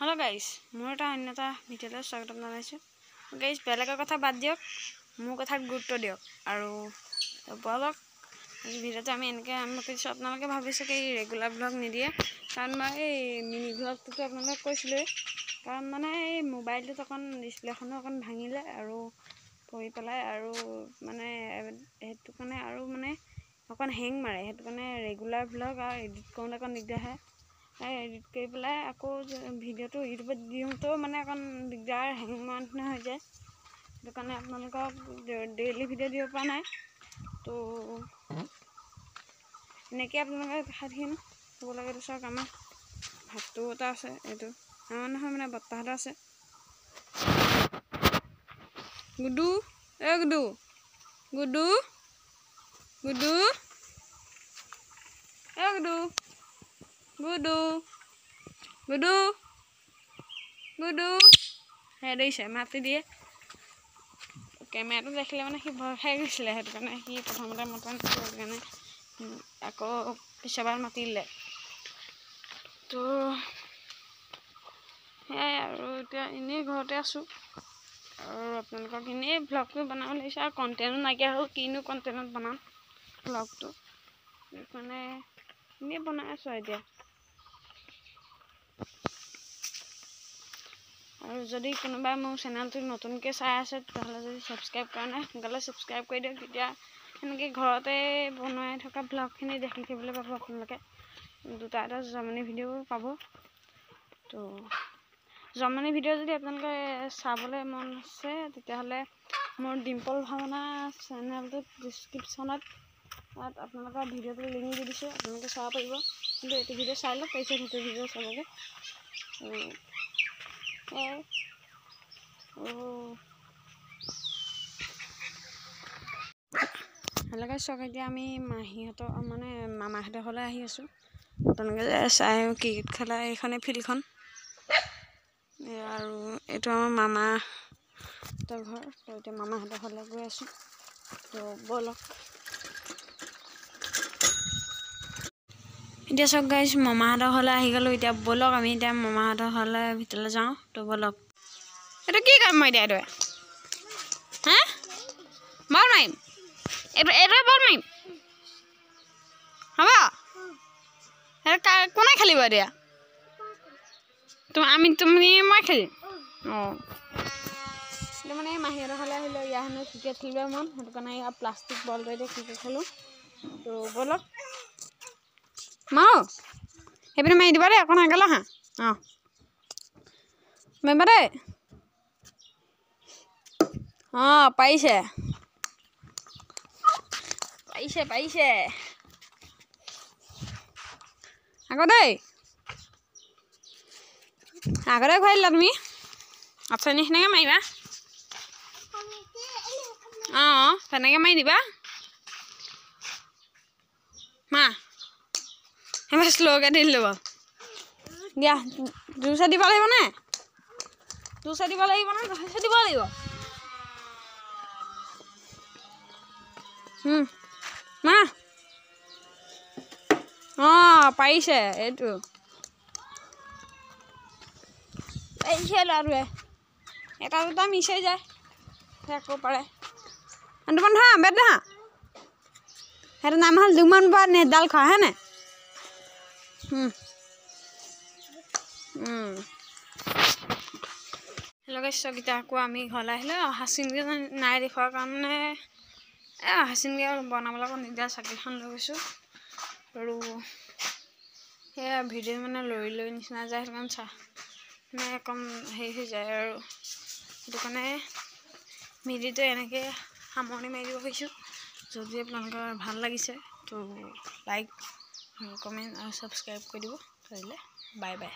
hello guys मोर এটা অন্যতা ভিডিওলৈ স্বাগতম জনাইছো গাইস বেলেগৰ কথা বাদ দিয়ক মোৰ কথাত গুৰুত্ব দিয়ক আৰু বলক এই ভিডিওটো আমি এনেকৈ আৰম্ভ কৰিছো আপোনালোকে ভাবিছে কি ৰেগুলাৰ ব্লগ নিদিয়ে কাৰণ মই এই মিনি ব্লগটো আপোনালোকক কৈছিলো কাৰণ মানে এই মোবাইলটো অকন ডিসপ্লেখনো অকন ভাঙিলে আৰু পৰি পেলাই আৰু মানে হেতু কাৰণে আৰু মানে অকন হেং মাৰে হেতু কাৰণে ৰেগুলাৰ ব্লগ আৰু এডিট কৰোঁতে অকন দিগদাৰ হয় एडिट कर पे आको भिडिओ तो यूट्यूब दिओ तो माने अकन दिगदार हैंग मारना हो जाए तो कारण अपना डेली भिडिओ दिव पा ना तो एनेके अपना देखा दिन सब लगे तो सक आम भातो एटा आछे एटु आमार নহয় মানে বত্তাহত আছে गुडू ए गुडू गुडू गुडू ए गुडू गुडू गुडू गुडू हे देइसे माति दिए कैमेरा देखले माने हि भय खाइ গৈছিলে हेतु কাৰণে हि प्रथमते मतन কাৰণে আকৌ পিছবাৰ মাতিলে তো হে আৰু এতিয়া ইনে ঘৰতে আছো আৰু আপোনালোকক ইনে ব্লগটো বনাব লৈছে আৰু কন্টেন্ট নাইকিয়া হ'ল কিনো কন্টেন্ট বনাম ব্লগটো মানে ইনে বনাই আছো এতিয়া और जदि कोनोबा मोर चैनलটো नतुनके चाइ आछे तहले जदि सब्सक्राइब কৰা নাই গলে सब्सक्राइब কৰি দিয়ক তেতিয়া এনেকে ঘৰতে বনাই থকা ব্লগখিনি দেখি থাকিবলৈ পাব আপোনালোকে দুটা এটা জমনি ভিডিও পাব তো জমনি ভিডিও যদি আপোনালোকে চাবলৈ মন আছে তেতিয়াহলে মোৰ ডিম্পল ভাৱনা চেনেলটো ডেসক্ৰিপচনত তাত আপোনালোকৰ ভিডিওটো লিংক দি দিছো আপোনালোকে চাব পাৰিব কিন্তু এই ভিডিও চাই লওক তাৰপিছত সেইটো ভিডিও চাবগে हेलो गाइस এতিয়া আমি মাহিহত মানে মামাহত হলে আহি আছো তনকে চাই ক্ৰিকেট খেলা এইখনে ফিল্ডখন আৰু এটো আমাৰ মামা তো ঘৰ তো এতিয়া মামাহত হলে গৈ আছো তো বলক এতিয়া সব গাইস মামাহত হলে আহি গলো এতিয়া বলক আমি এতিয়া মামাহত হলে ভিতৰলৈ যাও তো বলক এটা কি কাম মই দিয়া দে হা বল মাইম এটা বল মাইম হবা এটা কোনে খেলিব দিয়া তুমি মই খেলি মানে মাহিহত হলে আহিলো ইয়া হেনো ক্ৰিকেট খেলিব মন হেতু কাৰণে ইয়া প্লাষ্টিক বল লৈ ক্ৰিকেট খেলো তো বলক মাও এবিনে মাই দিবা দে কোন আগলা হা মেম্বা দে পাইছে পাইছে পাইছে আগতে আগতে খাইলা তুমি আচ্ছা নিখনেকে মাৰিবা তেনেকে মাৰি দিবা মা হেমে স্লোকে দিল লব দিয়া দুসা দিব লাগিব না দুসা দিব লাগিব না দুসা দিব লাগিব মা পাইছে এটো পাইছে লাৰুৱে এটা দুটা মিছে যায় আকৌ পাৰে আন্টো বন্ধা বেদ হা হেটো নাম হল দুমান বা নেদাল খা হে না हेलो गाइस गीता को आमी घरला আহিলে হাসিনকে নাই দেখাৰ কাৰণে হাসিনকে বনাবলৈ কোন দিগদাৰ চাকিখন লৈ গৈছো আৰু এয়া ভিডিও মানে লৈ নিচিনা যায় কাৰণ চা মানে কম হেৰি হৈ যায় আৰু সেইটো কাৰণে ভিডিওটো এনেকৈ সামৰণি মাৰি দিব খুজিছো যদি আপোনালোকৰ ভাল লাগিছে তো লাইক কমেন্ট আৰু সাবস্ক্ৰাইব কৰি দিব তাইলে বাই বাই